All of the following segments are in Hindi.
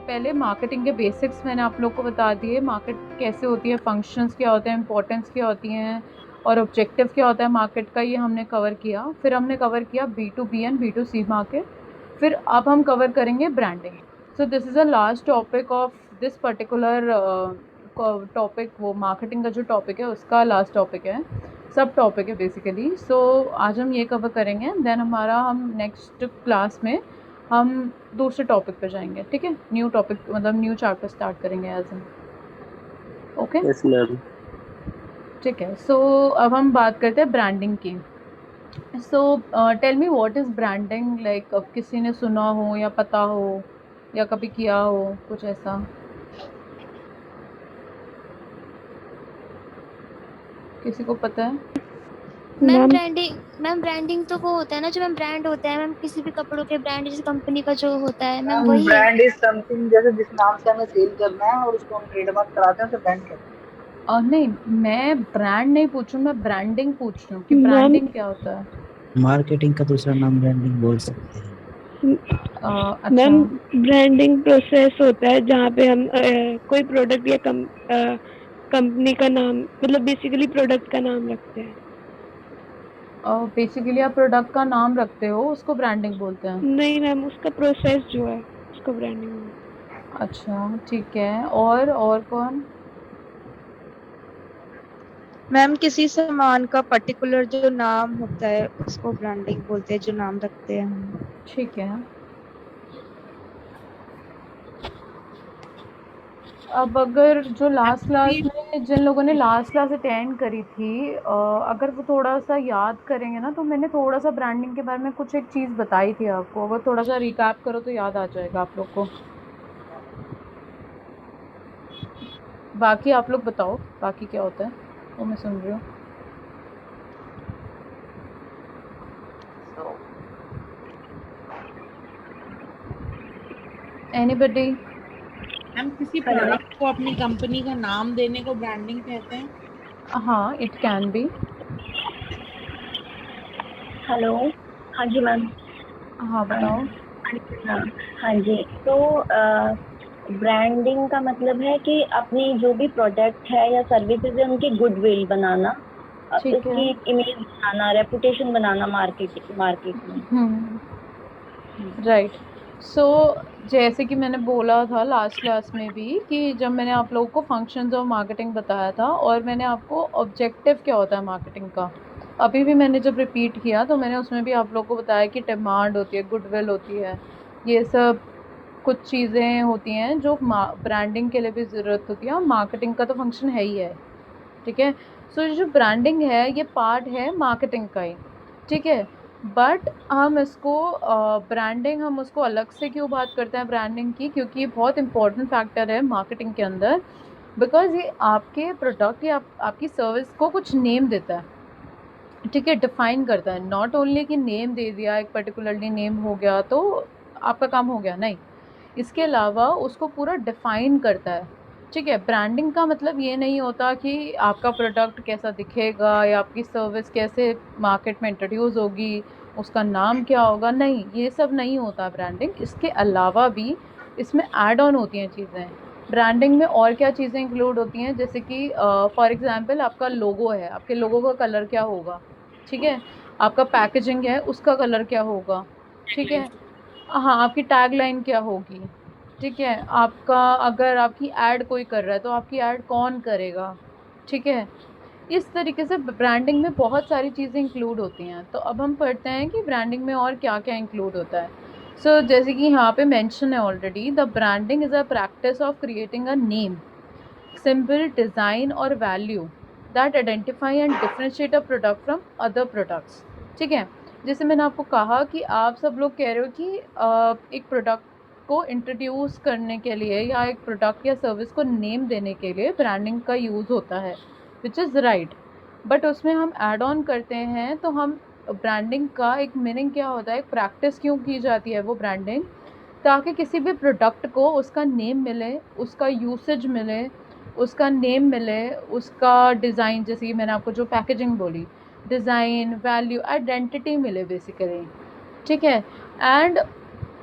पहले मार्केटिंग के बेसिक्स मैंने आप लोग को बता दिए, मार्केट कैसे होती है, फंक्शंस क्या होते हैं, इंपॉर्टेंस क्या होती हैं और ऑब्जेक्टिव क्या होता है मार्केट का, ये हमने कवर किया। फिर हमने कवर किया B to B and B to C market. फिर अब हम कवर करेंगे branding. So this is a last topic of this particular topic. वो मार्केटिंग का जो टॉपिक है उसका लास्ट टॉपिक है, सब टॉपिक है बेसिकली। सो आज हम ये कवर करेंगे, देन हमारा हम नेक्स्ट क्लास में हम दूसरे टॉपिक पे जाएंगे। ठीक है, न्यू टॉपिक मतलब न्यू चैप्टर स्टार्ट करेंगे as an. Okay, yes ma'am. ठीक है। सो अब हम बात करते हैं ब्रांडिंग की। So tell me what is branding, like अब किसी ने सुना हो या पता हो या कभी किया हो कुछ ऐसा, किसी को पता है? मैम मैम ब्रांडिंग तो वो होता है ना, जो मैम ब्रांड होता है मैम, किसी भी कपड़ों के ब्रांड जैसे कंपनी का जो होता है मैम, मैम वही है। ब्रांड इज समथिंग, जैसे जिस नाम से हमें सेल करना है और उसको हम ट्रेडमार्क कराते हैं उसे ब्रांड कहते नहीं, मैं ब्रांड नहीं पूछ रही हूँ, मैं ब्रांडिंग पूछ रही हूँ कि मैम ब्रांडिंग क्या होता है। मार्केटिंग का दूसरा नाम ब्रांडिंग बोल सकते हैं। अच्छा। मैम ब्रांडिंग प्रोसेस होता है जहाँ पे हम कोई प्रोडक्ट या कंपनी का नाम, मतलब बेसिकली प्रोडक्ट का नाम रखते हैं। बेसिकली आप प्रोडक्ट का नाम रखते हो, उसको ब्रांडिंग बोलते हैं। नहीं मैम, उसका प्रोसेस जो है उसको ब्रांडिंग बोलते अच्छा ठीक है, और कौन? मैम किसी सामान का पर्टिकुलर जो नाम होता है उसको ब्रांडिंग बोलते हैं, जो नाम रखते हैं हम। ठीक है। अब अगर जो लास्ट क्लास में जिन लोगों ने लास्ट क्लास अटेंड करी थी, अगर वो थोड़ा सा याद करेंगे ना, तो मैंने थोड़ा सा ब्रांडिंग के बारे में कुछ एक चीज़ बताई थी आपको। अगर थोड़ा सा रिकैप करो तो याद आ जाएगा आप लोग को। बाकी आप लोग बताओ, बाकी क्या होता है वो मैं सुन रही हूँ। एनीबडी? हम किसी प्रोडक्ट को अपनी कंपनी का नाम देने को ब्रांडिंग कहते हैं। हाँ, इट कैन बी। हेलो। हाँ जी मैम। हाँ बताओ। हाँ। हाँ जी, तो ब्रांडिंग का मतलब है कि अपनी जो भी प्रोडक्ट है या सर्विसेज है उनकी गुडविल बनाना, ठीक है। उसकी इमेज बनाना, रेपुटेशन बनाना मार्केट में। राइट। सो जैसे कि मैंने बोला था लास्ट क्लास में भी, कि जब मैंने आप लोगों को फंक्शंस ऑफ मार्केटिंग बताया था और मैंने आपको ऑब्जेक्टिव क्या होता है मार्केटिंग का, अभी भी मैंने जब रिपीट किया तो मैंने उसमें भी आप लोगों को बताया कि डिमांड होती है, गुडविल होती है, ये सब कुछ चीज़ें होती हैं जो ब्रांडिंग के लिए भी ज़रूरत होती है, और मार्केटिंग का तो फंक्शन है ही है। ठीक है। सो ये जो ब्रांडिंग है ये पार्ट है मार्केटिंग का ही। ठीक है। बट हम इसको ब्रांडिंग हम उसको अलग से क्यों बात करते हैं ब्रांडिंग की, क्योंकि ये बहुत इंपॉर्टेंट फैक्टर है मार्केटिंग के अंदर। बिकॉज ये आपके प्रोडक्ट या आपकी सर्विस को कुछ नेम देता है। ठीक है, डिफाइन करता है। नॉट ओनली कि नेम दे दिया, एक पर्टिकुलरली नेम हो गया तो आपका काम हो गया, नहीं, इसके अलावा उसको पूरा डिफाइन करता है। ठीक है, ब्रांडिंग का मतलब ये नहीं होता कि आपका प्रोडक्ट कैसा दिखेगा या आपकी सर्विस कैसे मार्केट में इंट्रोड्यूस होगी, उसका नाम क्या होगा, नहीं, ये सब नहीं होता ब्रांडिंग। इसके अलावा भी इसमें ऐड ऑन होती हैं चीज़ें। ब्रांडिंग में और क्या चीज़ें इंक्लूड होती हैं, जैसे कि फॉर एग्जांपल आपका लोगो है, आपके लोगो का कलर क्या होगा। ठीक है। आपका पैकेजिंग है, उसका कलर क्या होगा। ठीक है। हाँ, आपकी टैगलाइन क्या होगी। ठीक है। आपका अगर आपकी ऐड कोई कर रहा है तो आपकी ऐड कौन करेगा। ठीक है। इस तरीके से ब्रांडिंग में बहुत सारी चीज़ें इंक्लूड होती हैं। तो अब हम पढ़ते हैं कि ब्रांडिंग में और क्या क्या इंक्लूड होता है। सो जैसे कि यहाँ पे मेंशन है already, the branding is a practice of creating a name, symbol, design और value that identify and differentiate a product from other products. ठीक है। जैसे मैंने आपको कहा कि आप सब लोग कह रहे हो कि एक प्रोडक्ट को इंट्रोड्यूस करने के लिए या एक प्रोडक्ट या सर्विस को नेम देने के लिए ब्रांडिंग का यूज़ होता है, विच इज़ राइट। बट उसमें हम ऐड ऑन करते हैं, तो हम ब्रांडिंग का एक मीनिंग क्या होता है, एक प्रैक्टिस क्यों की जाती है वो ब्रांडिंग, ताकि किसी भी प्रोडक्ट को उसका नेम मिले, उसका यूसेज मिले, उसका नेम मिले, उसका डिज़ाइन, जैसे कि मैंने आपको जो पैकेजिंग बोली, डिज़ाइन, वैल्यू, आइडेंटिटी मिले बेसिकली। ठीक है। एंड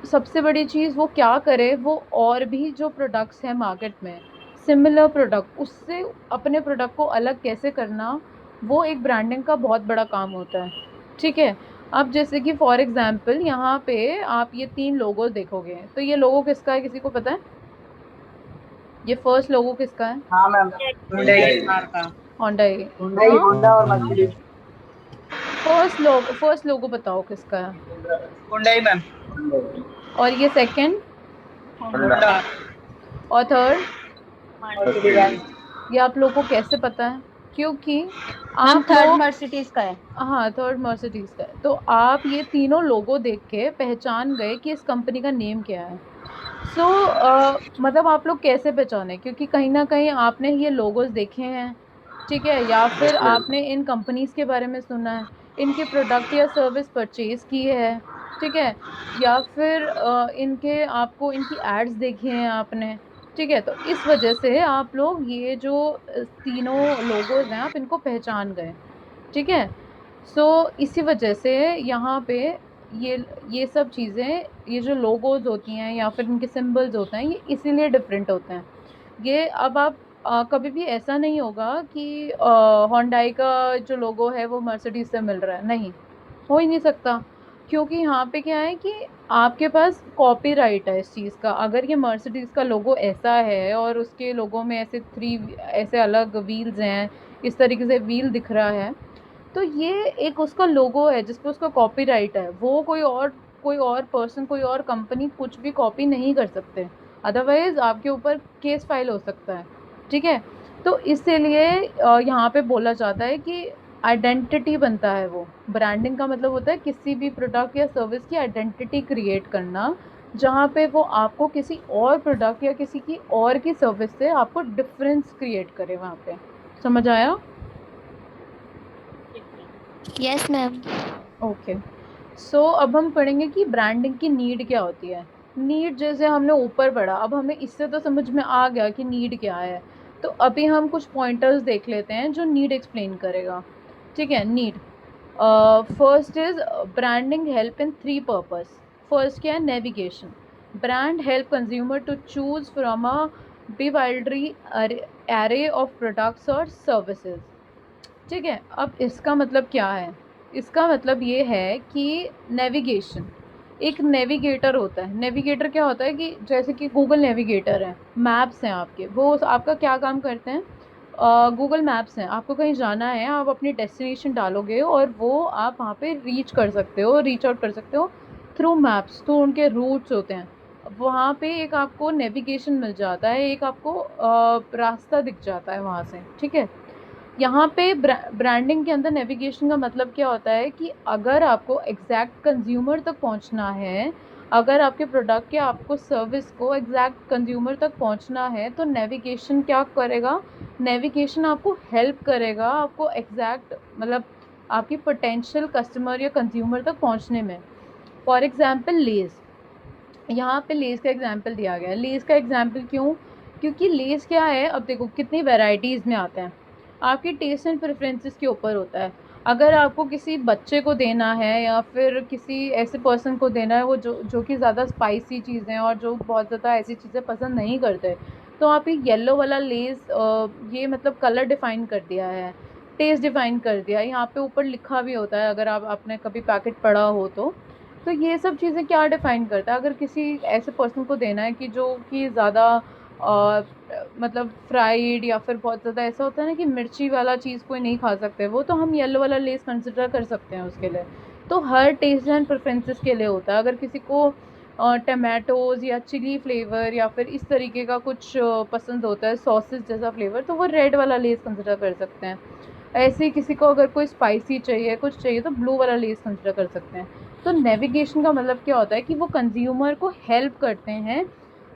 सबसे बड़ी चीज़ वो क्या करे, वो और भी जो प्रोडक्ट्स हैं मार्केट में सिमिलर प्रोडक्ट, उससे अपने प्रोडक्ट को अलग कैसे करना, वो एक ब्रांडिंग का बहुत बड़ा काम होता है। ठीक है, अब जैसे कि फॉर एग्जांपल यहाँ पे आप ये 3 लोगो देखोगे, तो ये लोगो किसका है, किसी को पता है? ये फर्स्ट लोगो किसका है? हाँ मैम, हुंडई कार का। होंडाई। हुंडई, हाँ, होंडा और मर्सिडीज। फर्स्ट लोगो बताओ किसका है? Hyundai ma'am. और ये सेकंड होंडा। और थर्ड? मर्सिडीज। ये आप लोगों को कैसे पता है? क्योंकि मैम आप थर्ड लोग, मर्सिडीज का है। हाँ थर्ड मर्सिडीज का है, तो आप ये तीनों लोगो देख के पहचान गए कि इस कंपनी का नेम क्या है। सो मतलब आप लोग कैसे पहचाने, क्योंकि कहीं ना कहीं आपने ये लोगोस देखे हैं, ठीक है, या फिर आपने इन कंपनीज के बारे में सुना है, इनके प्रोडक्ट या सर्विस परचेज की है, ठीक है, या फिर इनके आपको इनकी एड्स देखी हैं आपने, ठीक है, तो इस वजह से आप लोग ये जो तीनों लोगोज हैं आप इनको पहचान गए, ठीक है। सो इसी वजह से यहाँ पे ये सब चीज़ें, ये जो लोगोज होती हैं या फिर इनके सिंबल्स होते हैं, ये इसीलिए डिफरेंट होते हैं। ये अब आप कभी भी ऐसा नहीं होगा कि होंडाई का जो लोगो है वो मर्सिडीज से मिल रहा है, नहीं, हो ही नहीं सकता, क्योंकि यहाँ पे क्या है कि आपके पास कॉपीराइट है इस चीज़ का। अगर ये मर्सिडीज का लोगो ऐसा है और उसके लोगो में ऐसे अलग व्हील्स हैं, इस तरीके से व्हील दिख रहा है, तो ये एक उसका लोगो है जिस पे उसका कॉपीराइट है, वो कोई और पर्सन, कोई और कंपनी कुछ भी कॉपी नहीं कर सकते, अदरवाइज आपके ऊपर केस फाइल हो सकता है, ठीक है। तो इसीलिए यहाँ पे बोला जाता है कि आइडेंटिटी बनता है, वो ब्रांडिंग का मतलब होता है किसी भी प्रोडक्ट या सर्विस की आइडेंटिटी क्रिएट करना, जहाँ पे वो आपको किसी और प्रोडक्ट या किसी की और की सर्विस से आपको डिफरेंस क्रिएट करे वहाँ पे। समझ आया? Yes ma'am. ओके, सो अब हम पढ़ेंगे कि ब्रांडिंग की नीड क्या होती है। नीड जैसे हमने ऊपर पढ़ा, अब हमें इससे तो समझ में आ गया कि नीड क्या है, तो अभी हम कुछ पॉइंटर्स देख लेते हैं जो नीड एक्सप्लेन करेगा, ठीक है। Need, first is branding help in 3 purpose. First क्या है? Navigation. Brand help consumer to choose from a bewildering array of products और सर्विसेज, ठीक है। अब इसका मतलब क्या है? इसका मतलब ये है कि नेविगेशन, एक नेविगेटर होता है। नेविगेटर क्या होता है कि जैसे कि गूगल नेविगेटर है, मैप्स हैं आपके, वो आपका क्या काम करते हैं? गूगल मैप्स हैं, आपको कहीं जाना है, आप अपनी डेस्टिनेशन डालोगे और वो आप वहाँ पे रीच कर सकते हो, रीच आउट कर सकते हो थ्रू मैप्स, थ्रू उनके रूट्स होते हैं, वहाँ पे एक आपको नेविगेशन मिल जाता है, एक आपको रास्ता दिख जाता है वहाँ से, ठीक है। यहाँ पे ब्रांडिंग के अंदर नेविगेशन का मतलब क्या होता है कि अगर आपको एग्जैक्ट कंज्यूमर तक पहुँचना है, अगर आपके प्रोडक्ट या आपको सर्विस को एग्जैक्ट कंज्यूमर तक पहुँचना है, तो नेविगेशन क्या करेगा? नेविगेशन आपको हेल्प करेगा, आपको एग्जैक्ट मतलब आपकी पोटेंशियल कस्टमर या कंज्यूमर तक पहुँचने में। फॉर एग्जांपल लेज़, यहाँ पे लेज़ का एग्जांपल दिया गया है। लेज़ का एग्जांपल क्यों? क्योंकि लेज़ क्या है, अब देखो कितनी वैरायटीज़ में आता है, आपकी टेस्ट एंड प्रेफरेंसेस के ऊपर होता है। अगर आपको किसी बच्चे को देना है या फिर किसी ऐसे पर्सन को देना है वो जो कि ज़्यादा स्पाइसी चीज़ें और जो बहुत ज़्यादा ऐसी चीज़ें पसंद नहीं करते, तो आप ये येलो वाला लेज़, ये मतलब कलर डिफ़ाइन कर दिया है, टेस्ट डिफ़ाइन कर दिया है, यहाँ पे ऊपर लिखा भी होता है अगर आपने कभी पैकेट पढ़ा हो तो ये सब चीज़ें क्या डिफ़ाइन करता है? अगर किसी ऐसे पर्सन को देना है कि जो कि ज़्यादा मतलब फ्राइड या फिर बहुत ज़्यादा ऐसा होता है ना कि मिर्ची वाला चीज़ कोई नहीं खा सकते वो, तो हम येलो वाला लेस कंसिडर कर सकते हैं उसके लिए। तो हर टेस्ट एंड प्रेफरेंसेस के लिए होता है। अगर किसी को टमाटोज़ या चिली फ्लेवर या फिर इस तरीके का कुछ पसंद होता है, सॉसेस जैसा फ्लेवर, तो वो रेड वाला लेस कंसिडर कर सकते हैं। ऐसे ही किसी को अगर कोई स्पाइसी चाहिए, कुछ चाहिए, तो ब्लू वाला लेस कंसिडर कर सकते हैं। तो नेविगेशन का मतलब क्या होता है कि वो कंज्यूमर को हेल्प करते हैं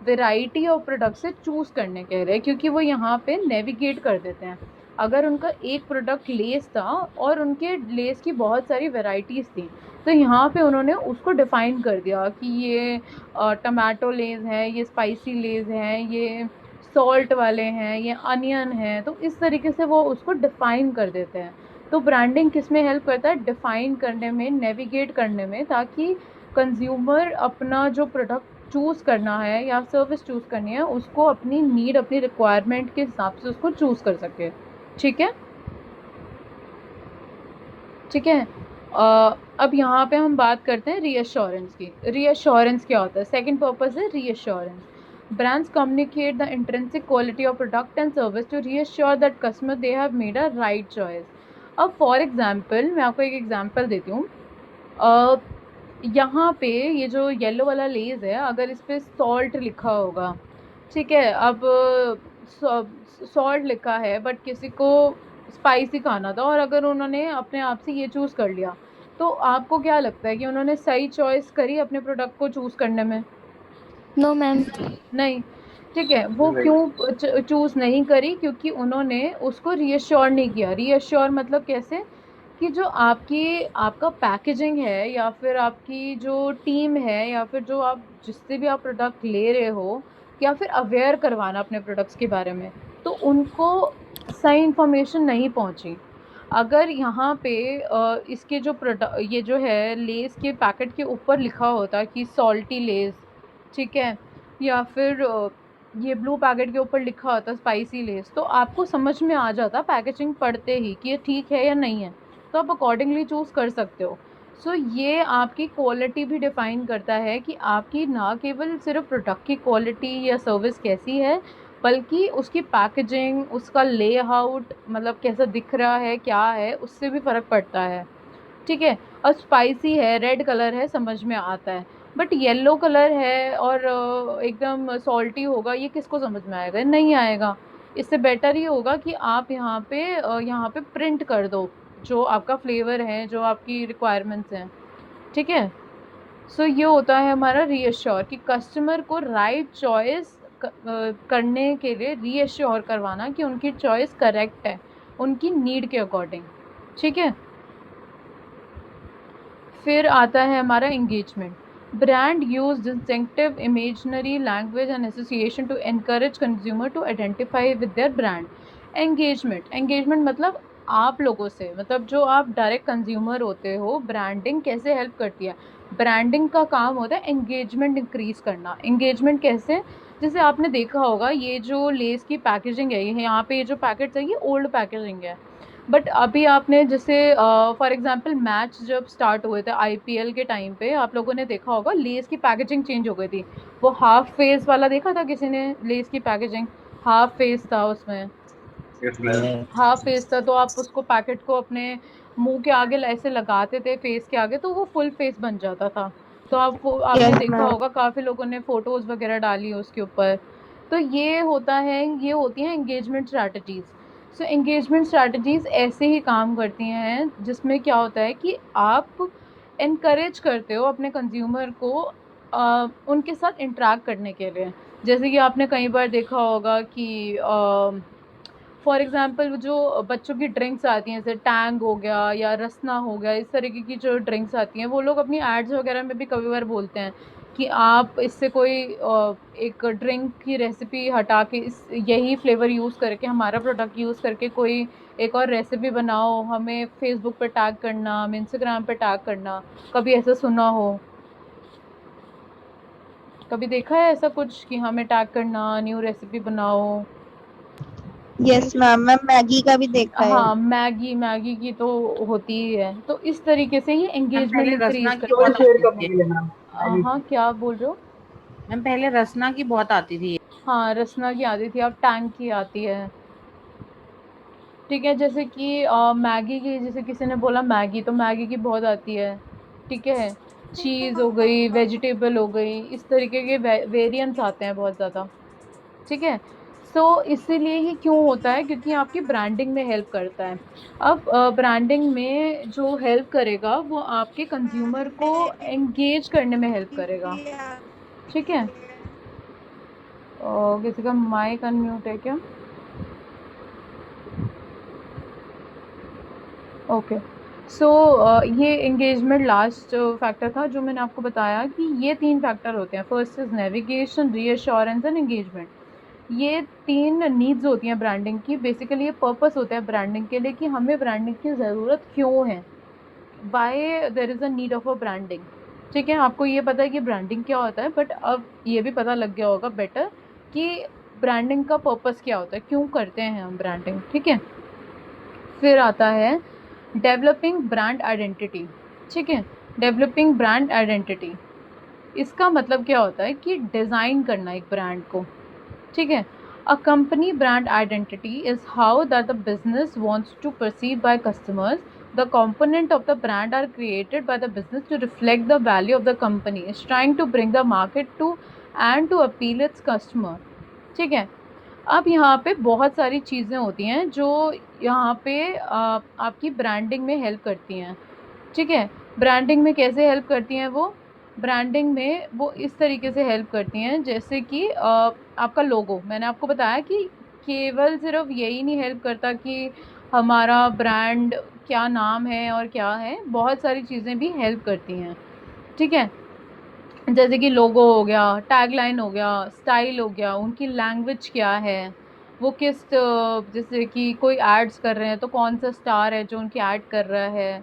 वैरायटी ऑफ प्रोडक्ट से चूज़ करने के लिए, क्योंकि वो यहाँ पे नेविगेट कर देते हैं। अगर उनका एक प्रोडक्ट लेस था और उनके लेस की बहुत सारी वैरायटीज़ थी, तो यहाँ पे उन्होंने उसको डिफ़ाइन कर दिया कि ये टमाटो लेस है, ये स्पाइसी लेस है, ये सॉल्ट वाले हैं, ये अनियन है, तो इस तरीके से वो उसको डिफ़ाइन कर देते हैं। तो ब्रांडिंग किस में हेल्प करता है? डिफ़ाइन करने में, नेविगेट करने में, ताकि कंज्यूमर अपना जो प्रोडक्ट चूज़ करना है या सर्विस चूज़ करनी है उसको अपनी नीड, अपनी रिक्वायरमेंट के हिसाब से उसको चूज़ कर सके। ठीक है, ठीक है। अब यहाँ पे हम बात करते हैं रीअश्योरेंस की। रीअश्योरेंस क्या होता है? सेकंड पर्पस है reassurance. Brands communicate the intrinsic quality of product and service to reassure that customer they have made a right choice. अब फॉर एग्जाम्पल मैं आपको एक एग्जाम्पल देती हूँ। यहाँ पे ये जो येलो वाला लेज़ है, अगर इस पे सॉल्ट लिखा होगा, ठीक है, अब सॉल्ट लिखा है बट किसी को स्पाइसी खाना था और अगर उन्होंने अपने आप से ये चूज़ कर लिया, तो आपको क्या लगता है कि उन्होंने सही चॉइस करी अपने प्रोडक्ट को चूज़ करने में? No ma'am. नहीं, ठीक है। वो क्यों चूज़ नहीं करी? क्योंकि उन्होंने उसको रीअश्योर नहीं किया। रीअश्योर मतलब कैसे? कि जो आपका पैकेजिंग है या फिर आपकी जो टीम है या फिर जो आप जिससे भी आप प्रोडक्ट ले रहे हो या फिर अवेयर करवाना अपने प्रोडक्ट्स के बारे में, तो उनको सही इन्फॉर्मेशन नहीं पहुंची। अगर यहाँ पे इसके जो ये जो है लेस के पैकेट के ऊपर लिखा होता कि सॉल्टी लेस, ठीक है, या फिर ये ब्लू पैकेट के ऊपर लिखा होता स्पाइसी लेस, तो आपको समझ में आ जाता पैकेजिंग पढ़ते ही कि ये ठीक है या नहीं है, तो आप अकॉर्डिंगली चूज़ कर सकते हो। सो ये आपकी क्वालिटी भी डिफ़ाइन करता है कि आपकी ना केवल सिर्फ प्रोडक्ट की क्वालिटी या सर्विस कैसी है, बल्कि उसकी पैकेजिंग, उसका लेआउट, मतलब कैसा दिख रहा है, क्या है, उससे भी फ़र्क पड़ता है। ठीक है। और स्पाइसी है, रेड कलर है, समझ में आता है, बट येलो कलर है और एकदम सॉल्टी होगा, ये किसको समझ में आएगा? नहीं आएगा। इससे बेटर ये होगा कि आप यहाँ पे प्रिंट कर दो जो आपका फ्लेवर है, जो आपकी रिक्वायरमेंट्स हैं। ठीक है। सो ये होता है हमारा रीअश्योर, कि कस्टमर को राइट चॉइस करने के लिए रीअश्योर करवाना कि उनकी चॉइस करेक्ट है उनकी नीड के अकॉर्डिंग। ठीक है। फिर आता है हमारा engagement. Brand use distinctive imaginary language and association to encourage consumer to identify with their brand. Engagement मतलब आप लोगों से, मतलब जो आप डायरेक्ट कंज्यूमर होते हो, ब्रांडिंग कैसे हेल्प करती है? ब्रांडिंग का काम होता है एंगेजमेंट इंक्रीज़ करना। एंगेजमेंट कैसे? जैसे आपने देखा होगा ये जो लेस की पैकेजिंग है, ये यहाँ पे ये जो पैकेट्स है ये ओल्ड पैकेजिंग है, बट अभी आपने जैसे फॉर एग्जांपल मैच जब स्टार्ट हुए थे आईपीएल के टाइम पे, आप लोगों ने देखा होगा लेस की पैकेजिंग चेंज हो गई थी। वो हाफ फेस वाला देखा था किसी ने? लेस की पैकेजिंग हाफ फेस था, उसमें हाफ फेस था, तो आप उसको पैकेट को अपने मुंह के आगे ऐसे लगाते थे फेस के आगे, तो वो फुल फेस बन जाता था। तो आपने Yes, देखा ma'am. होगा, काफ़ी लोगों ने फ़ोटोज़ वगैरह डाली उसके ऊपर। तो ये होती हैं एंगेजमेंट स्ट्रैटेजीज़। सो एंगेजमेंट स्ट्रैटेजीज़ ऐसे ही काम करती हैं, जिसमें क्या होता है कि आप एनकरेज करते हो अपने कंज्यूमर को उनके साथ इंटरैक्ट करने के लिए। जैसे कि आपने कई बार देखा होगा कि फॉर एग्ज़ाम्पल जो बच्चों की ड्रिंक्स आती हैं, जैसे टैंग हो गया या रसना हो गया, इस तरीके की जो ड्रिंक्स आती हैं, वो लोग अपनी एड्स वगैरह में भी कभी बार बोलते हैं कि आप इससे कोई एक ड्रिंक की रेसिपी हटा के यही फ्लेवर यूज़ करके, हमारा प्रोडक्ट यूज़ करके कोई एक और रेसिपी बनाओ, हमें फेसबुक पे टैग करना, हमें इंस्टाग्राम पे टैग करना। कभी ऐसा सुना हो? कभी देखा है ऐसा कुछ कि हमें टैग करना, न्यू रेसिपी बनाओ? यस मैम, मैं मैगी का भी देखा है। हाँ, मैगी की तो होती ही है। तो इस तरीके से ये एंगेजमेंट पहले रसना इंक्रीज की करता स्टोरी बहुत शेयर आती करने थी। के लिए मैम। हाँ, क्या बोल रहे हो? मैम पहले रसना की बहुत आती थी। हाँ, रसना की आती थी, अब टैंग की आती है। ठीक है। जैसे कि मैगी की, जैसे किसी ने बोला मैगी, तो मैगी की बहुत आती है। ठीक है। चीज़ हो गई, वेजिटेबल हो गई, इस तरीके के वेरिएंट्स आते हैं बहुत ज़्यादा। ठीक है। सो इसीलिए ही क्यों होता है? क्योंकि आपकी ब्रांडिंग में हेल्प करता है। अब ब्रांडिंग में जो हेल्प करेगा वो आपके कंज्यूमर को एंगेज करने में हेल्प करेगा। ठीक है। किसी का माइक अनम्यूट है क्या? ओके। सो ये एंगेजमेंट लास्ट फैक्टर था जो मैंने आपको बताया कि ये 3 फैक्टर होते हैं। First is navigation, reassurance and engagement. ये 3 नीड्स होती हैं ब्रांडिंग की। बेसिकली ये पर्पस होता है ब्रांडिंग के लिए कि हमें ब्रांडिंग की ज़रूरत क्यों है, why there is a need of a branding. ठीक है, आपको ये पता है कि ब्रांडिंग क्या होता है, बट अब ये भी पता लग गया होगा बेटर कि ब्रांडिंग का पर्पस क्या होता है, क्यों करते हैं हम ब्रांडिंग। ठीक है, फिर आता है डेवलपिंग ब्रांड आइडेंटिटी। ठीक है, डेवलपिंग ब्रांड आइडेंटिटी इसका मतलब क्या होता है कि डिज़ाइन करना एक ब्रांड को। ठीक है, a company brand identity is how that the business wants to perceive by customers. The component of the brand are created by the business to reflect the value of the company is trying to bring the market to and to appeal its customer। ठीक है, अब यहाँ पे बहुत सारी चीज़ें होती हैं जो यहाँ पे आपकी ब्रांडिंग में हेल्प करती हैं। ठीक है, ब्रांडिंग में कैसे हेल्प करती हैं वो? ब्रांडिंग में वो इस तरीके से हेल्प करती हैं जैसे कि आपका लोगो, मैंने आपको बताया कि केवल सिर्फ यही नहीं हेल्प करता कि हमारा ब्रांड क्या नाम है और क्या है, बहुत सारी चीज़ें भी हेल्प करती हैं। ठीक है, जैसे कि लोगो हो गया, टैगलाइन हो गया, स्टाइल हो गया, उनकी लैंग्वेज क्या है, वो किस जैसे कि कोई एड्स कर रहे हैं तो कौन सा स्टार है जो उनकी ऐड कर रहा है,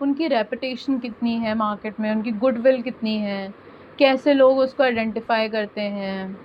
उनकी रेपुटेशन कितनी है मार्केट में, उनकी गुडविल कितनी है, कैसे लोग उसको आइडेंटिफाई करते हैं।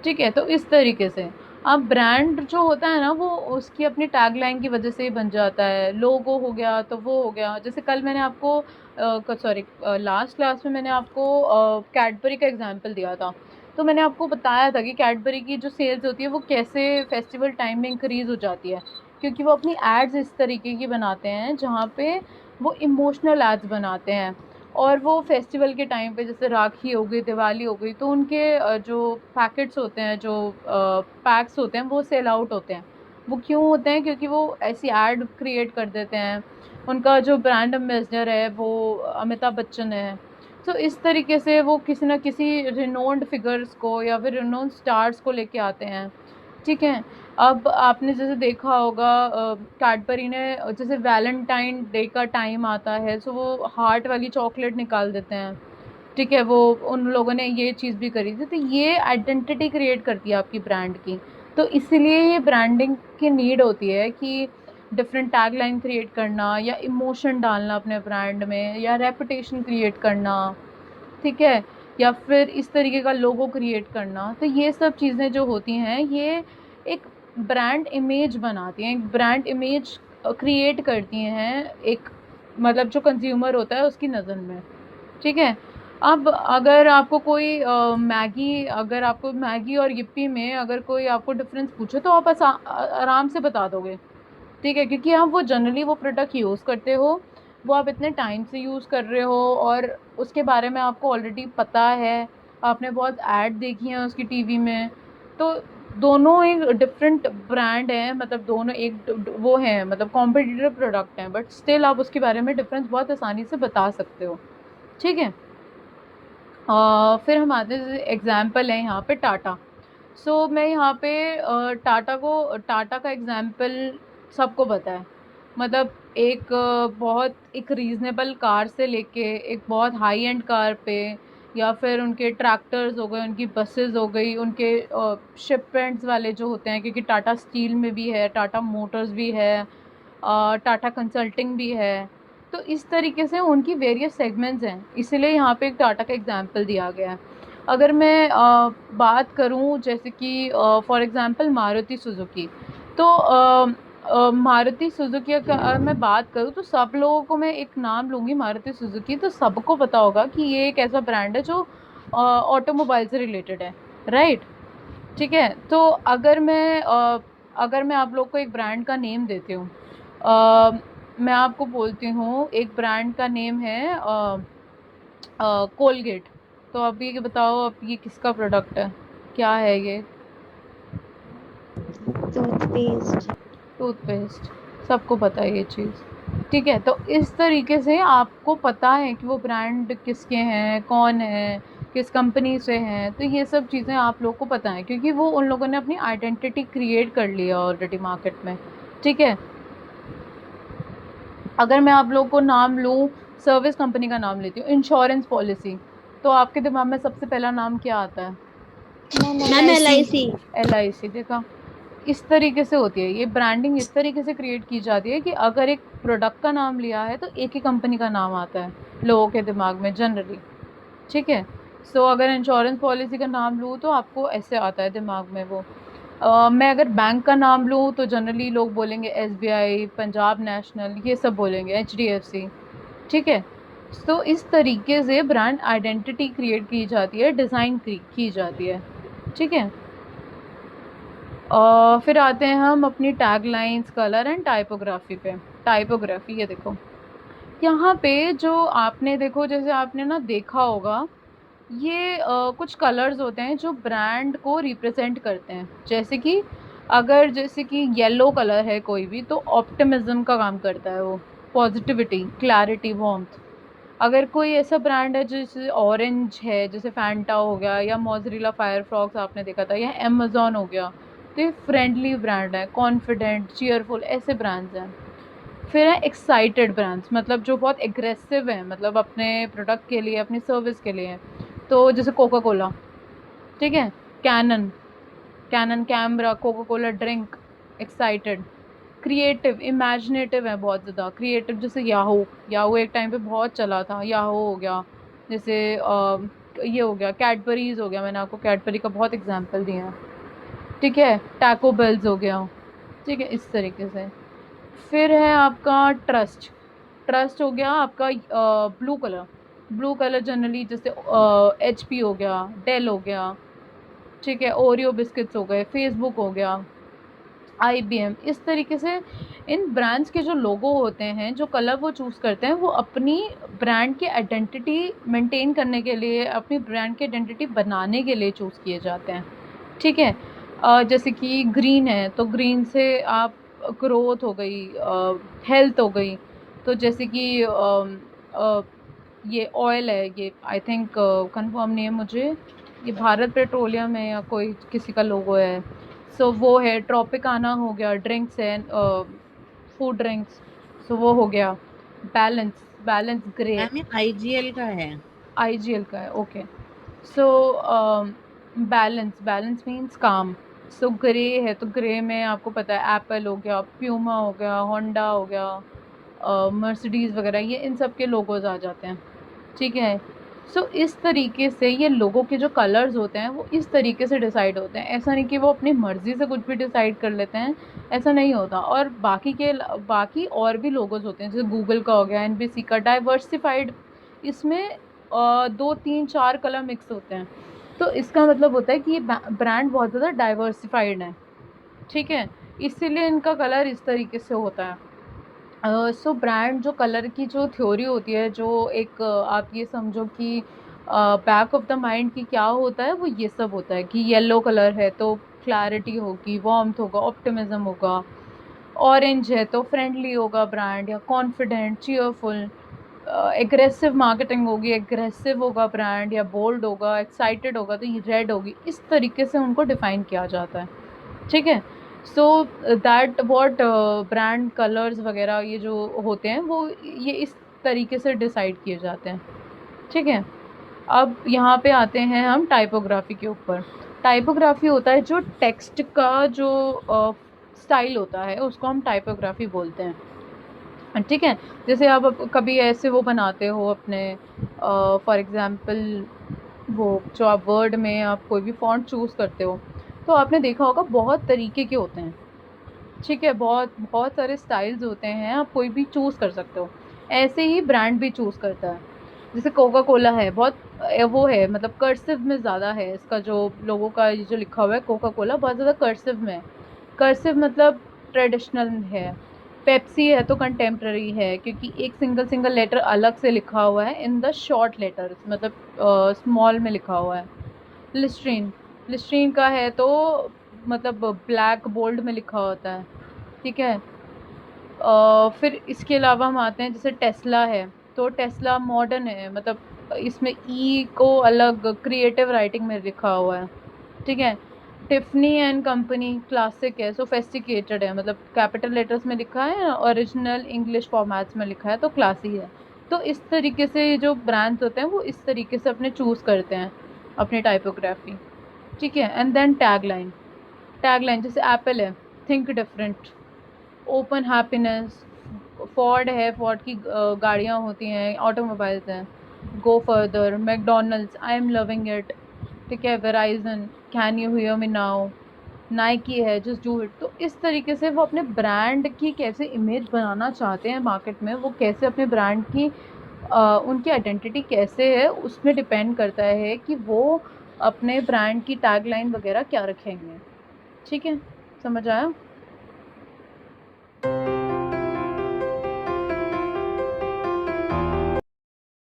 ठीक है, तो इस तरीके से अब ब्रांड जो होता है ना वो उसकी अपनी टैगलाइन की वजह से ही बन जाता है। लोगो हो गया तो वो हो गया, जैसे कल मैंने आपको लास्ट क्लास में मैंने आपको कैडबरी का एग्जांपल दिया था, तो मैंने आपको बताया था कि कैडबरी की जो सेल्स होती है वो कैसे फेस्टिवल टाइम में इंक्रीज़ हो जाती है, क्योंकि वो अपनी एड्स इस तरीके की बनाते हैं जहाँ पे वो इमोशनल एड्स बनाते हैं, और वो फेस्टिवल के टाइम पे जैसे राखी हो गई, दिवाली हो गई, तो उनके जो पैकेट्स होते हैं, जो पैक्स होते हैं वो सेल आउट होते हैं। वो क्यों होते हैं? क्योंकि वो ऐसी ऐड क्रिएट कर देते हैं, उनका जो ब्रांड एम्बेसडर है वो अमिताभ बच्चन है। तो इस तरीके से वो किसी न किसी रिनोन्ड फिगर्स को या फिर रिनोन्ड स्टार्स को लेके आते हैं। ठीक है, अब आपने जैसे देखा होगा कैडबरी ने जैसे वैलेंटाइन डे का टाइम आता है तो वो हार्ट वाली चॉकलेट निकाल देते हैं। ठीक है, वो उन लोगों ने ये चीज़ भी करी थी, तो ये आइडेंटिटी क्रिएट करती है आपकी ब्रांड की। तो इसीलिए ये ब्रांडिंग की नीड होती है कि डिफरेंट टैगलाइन क्रिएट करना या इमोशन डालना अपने ब्रांड में या रेपुटेशन क्रिएट करना। ठीक है, या फिर इस तरीके का लोगो क्रिएट करना। तो ये सब चीज़ें जो होती हैं ये एक ब्रांड इमेज बनाती हैं, एक ब्रांड इमेज क्रिएट करती हैं, एक मतलब जो कंज्यूमर होता है उसकी नज़र में। ठीक है, अब अगर आपको कोई अगर आपको मैगी और यिप्पी में अगर कोई आपको डिफरेंस पूछे तो आप आराम से बता दोगे। ठीक है, क्योंकि आप वो जनरली वो प्रोडक्ट यूज़ करते हो, वो आप इतने टाइम से यूज़ कर रहे हो और उसके बारे में आपको ऑलरेडी पता है, आपने बहुत ऐड देखी हैं उसकी टीवी में। तो दोनों एक डिफरेंट ब्रांड हैं, मतलब दोनों एक वो हैं, मतलब कॉम्पिटिटिव प्रोडक्ट हैं, बट स्टिल आप उसके बारे में डिफरेंस बहुत आसानी से बता सकते हो। ठीक है, फिर हम आते हैं, जैसे एग्ज़ाम्पल है यहाँ पे टाटा। सो मैं यहाँ पे टाटा का एग्ज़ाम्पल सबको पता है, मतलब एक बहुत एक रीज़नेबल कार से लेके एक बहुत हाई एंड कार पे, या फिर उनके ट्रैक्टर्स हो गए, उनकी बसेस हो गई, उनके शिपमेंट्स वाले जो होते हैं, क्योंकि टाटा स्टील में भी है, टाटा मोटर्स भी है, टाटा कंसल्टिंग भी है। तो इस तरीके से उनकी वेरियस सेगमेंट्स हैं, इसीलिए यहाँ पे एक टाटा का एग्जांपल दिया गया है। अगर मैं बात करूँ जैसे कि फॉर एग्जांपल मारुति सुजुकी, तो मारुति सुजुकी का अगर मैं बात करूँ तो सब लोगों को, मैं एक नाम लूँगी मारुति सुजुकी, तो सबको पता होगा कि ये एक ऐसा ब्रांड है जो ऑटोमोबाइल से रिलेटेड है, राइट। ठीक है, तो अगर मैं आप लोग को एक ब्रांड का नेम देती हूँ, मैं आपको बोलती हूँ एक ब्रांड का नेम है कोलगेट, तो अब ये बताओ अब ये किसका प्रोडक्ट है, क्या है ये? टूथपेस्ट, सबको पता है ये चीज़। ठीक है, तो इस तरीके से आपको पता है कि वो ब्रांड किसके हैं, कौन है, किस कंपनी से हैं, तो ये सब चीज़ें आप लोग को पता है क्योंकि वो उन लोगों ने अपनी आइडेंटिटी क्रिएट कर लिया ऑलरेडी मार्केट में। ठीक है, अगर मैं आप लोग को नाम लूँ, सर्विस कंपनी का नाम लेती हूँ, इंश्योरेंस पॉलिसी, तो आपके दिमाग में सबसे पहला नाम क्या आता है? Ma'am LIC। देखा, इस तरीके से होती है ये ब्रांडिंग, इस तरीके से क्रिएट की जाती है कि अगर एक प्रोडक्ट का नाम लिया है तो एक ही कंपनी का नाम आता है लोगों के दिमाग में जनरली। ठीक है। सो अगर इंश्योरेंस पॉलिसी का नाम लूँ तो आपको ऐसे आता है दिमाग में वो। मैं अगर बैंक का नाम लूँ तो जनरली लोग बोलेंगे एसबीआई, पंजाब नेशनल, ये सब बोलेंगे, एचडीएफसी। ठीक है। तो इस तरीके से ब्रांड आइडेंटिटी क्रिएट की जाती है, डिज़ाइन की जाती है। ठीक है। फिर आते हैं हम अपनी टैगलाइंस, कलर एंड टाइपोग्राफी पे। टाइपोग्राफी, ये देखो यहाँ पे जो आपने देखो, जैसे आपने ना देखा होगा, ये कुछ कलर्स होते हैं जो ब्रांड को रिप्रेजेंट करते हैं। जैसे कि येलो कलर है कोई भी, तो ऑप्टिमिज्म का काम करता है वो, पॉजिटिविटी, क्लैरिटी, वार्मथ। अगर कोई ऐसा ब्रांड है जैसे ऑरेंज है, जैसे फैंटा हो गया, या मोज़रेला फायरफॉक्स आपने देखा था, या अमेज़न हो गया, तो ये फ्रेंडली ब्रांड है, कॉन्फिडेंट, चीयरफुल, ऐसे ब्रांड्स हैं। फिर है एक्साइटेड ब्रांड्स, मतलब जो बहुत एग्रेसिव हैं, मतलब अपने प्रोडक्ट के लिए, अपनी सर्विस के लिए। तो जैसे कोका कोला, ठीक है, Canon, Canon camera, Coca Cola drink, excited. Creative, imaginative है बहुत ज़्यादा, क्रिएटिव, जैसे याहू। याहू एक टाइम पे बहुत चला था, याहू हो गया। जैसे ये हो गया, कैडबरीज हो गया, मैंने आपको कैडबरी का बहुत एग्जांपल दिया है। ठीक है, टैको बेल्स हो गया। ठीक है, इस तरीके से। फिर है आपका ट्रस्ट। ट्रस्ट हो गया आपका blue colour. Blue colour generally जैसे एचपी हो गया, डेल हो गया, ठीक है, ओरियो बिस्किट्स हो गए, फेसबुक हो गया, आईबीएम। इस तरीके से इन ब्रांड्स के जो लोगो होते हैं, जो कलर वो चूज़ करते हैं, वो अपनी ब्रांड की आइडेंटिटी मेंटेन करने के लिए, अपनी ब्रांड की आइडेंटिटी बनाने के लिए चूज़ किए जाते हैं। ठीक है। जैसे कि ग्रीन है, तो ग्रीन से आप ग्रोथ हो गई, हेल्थ हो गई। तो जैसे कि ये ऑयल है, ये आई थिंक कंफर्म नहीं है मुझे, ये भारत पेट्रोलियम है या कोई किसी का लोगो है। सो वो है, ट्रॉपिकाना हो गया, ड्रिंक्स है, फूड ड्रिंक्स। सो वो हो गया। बैलेंस, बैलेंस ग्रे, मैम ये आईजीएल का है। आईजीएल का है, okay. So balance, balance means काम। सो ग्रे है, तो ग्रे में आपको पता है एप्पल हो गया, प्यूमा हो गया, होंडा हो गया, मर्सिडीज़ वगैरह, ये इन सब के लोगोज आ जाते हैं। ठीक है। सो इस तरीके से ये लोगों के जो कलर्स होते हैं वो इस तरीके से डिसाइड होते हैं। ऐसा नहीं कि वो अपनी मर्ज़ी से कुछ भी डिसाइड कर लेते हैं, ऐसा नहीं होता। और बाकी और भी लोगोज होते हैं, जैसे गूगल का हो गया, एनबीसी का, डाइवर्सिफाइड। इसमें 2, 3, 4 कलर मिक्स होते हैं। तो इसका मतलब होता है कि ये ब्रांड बहुत ज़्यादा डाइवर्सिफाइड है। ठीक है, इसीलिए इनका कलर इस तरीके से होता है। सो ब्रांड जो कलर की जो थ्योरी होती है, जो एक आप ये समझो कि बैक ऑफ द माइंड कि क्या होता है, वो ये सब होता है कि येलो कलर है तो क्लैरिटी होगी, वार्मथ होगा, ऑप्टिमिज्म होगा। ऑरेंज है तो फ्रेंडली होगा ब्रांड, या कॉन्फिडेंट, चीयरफुल। एग्रेसिव मार्केटिंग होगी, एग्रेसिव होगा ब्रांड, या बोल्ड होगा, एक्साइटेड होगा, तो ये रेड होगी। इस तरीके से उनको डिफ़ाइन किया जाता है। ठीक है। So that what brand colours वगैरह ये जो होते हैं, वो ये इस तरीके से डिसाइड किए जाते हैं। ठीक है। अब यहाँ पे आते हैं हम टाइपोग्राफी के ऊपर। टाइपोग्राफी होता है जो टेक्स्ट का जो स्टाइल होता है, उसको हम टाइपोग्राफी बोलते हैं। ठीक है। जैसे आप कभी ऐसे वो बनाते हो अपने, फॉर एग्जांपल, वो जो आप वर्ड में आप कोई भी फ़ॉन्ट चूज़ करते हो, तो आपने देखा होगा बहुत तरीके के होते हैं। ठीक है, बहुत बहुत सारे स्टाइल्स होते हैं, आप कोई भी चूज़ कर सकते हो। ऐसे ही ब्रांड भी चूज़ करता है। जैसे कोका कोला है, बहुत वो है, मतलब कर्सिव में ज़्यादा है, इसका जो लोगों का ये जो लिखा हुआ है कोका कोला, बहुत ज़्यादा कर्सिव में है। कर्सिव मतलब ट्रेडिशनल है। पेप्सी है तो कंटेम्प्रेरी है, क्योंकि एक सिंगल लेटर अलग से लिखा हुआ है इन द शॉर्ट लेटर्स, मतलब स्मॉल में लिखा हुआ है। लिस्ट्रीन, लिस्ट्रीन का है तो मतलब ब्लैक बोल्ड में लिखा होता है। ठीक है। फिर इसके अलावा हम आते हैं, जैसे टेस्ला है, तो टेस्ला मॉडर्न है, मतलब इसमें ई को अलग क्रिएटिव राइटिंग में लिखा हुआ है। ठीक है। टिफ़नी एंड कंपनी क्लासिक है, सोफिस्टिकेटेड है, मतलब कैपिटल लेटर्स में लिखा है, ओरिजिनल इंग्लिश फॉर्मेट्स में लिखा है, तो क्लासी है। तो इस तरीके से जो ब्रांड्स होते हैं वो इस तरीके से अपने चूज़ करते हैं अपनी टाइपोग्राफी। ठीक है। And then tagline. टैगलाइन जैसे एप्पल है, think different, open happiness. Ford है, फोर्ड की गाड़ियाँ होती हैं, ऑटोमोबाइल्स हैं, go further, McDonald's, I am loving it, ठीक है, Verizon, can you hear me now, Nike है, जस्ट डू इट। तो इस तरीके से वो अपने ब्रांड की कैसे इमेज बनाना चाहते हैं मार्केट में, वो कैसे अपने ब्रांड की उनकी आइडेंटिटी कैसे है, उसमें डिपेंड करता है कि वो अपने ब्रांड की टैगलाइन वगैरह क्या रखेंगे। ठीक है, समझ आया?